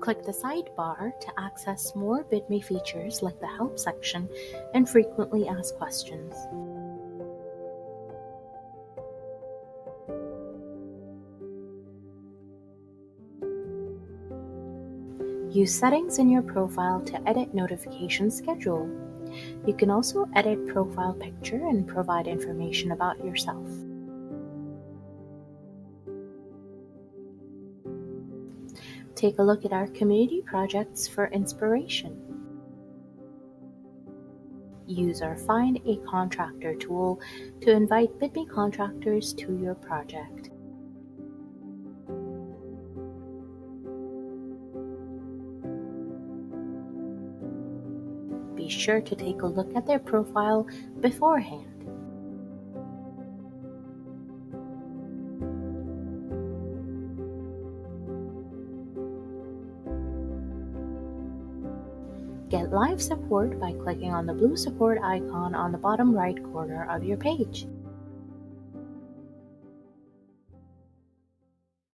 Click the sidebar to access more Bidmii features like the Help section and frequently asked questions. Use settings in your profile to edit notification schedule. You can also edit profile picture and provide information about yourself. Take a look at our community projects for inspiration. Use our Find a Contractor tool to invite Bidmii contractors to your project. Be sure to take a look at their profile beforehand. Get live support by clicking on the blue support icon on the bottom right corner of your page.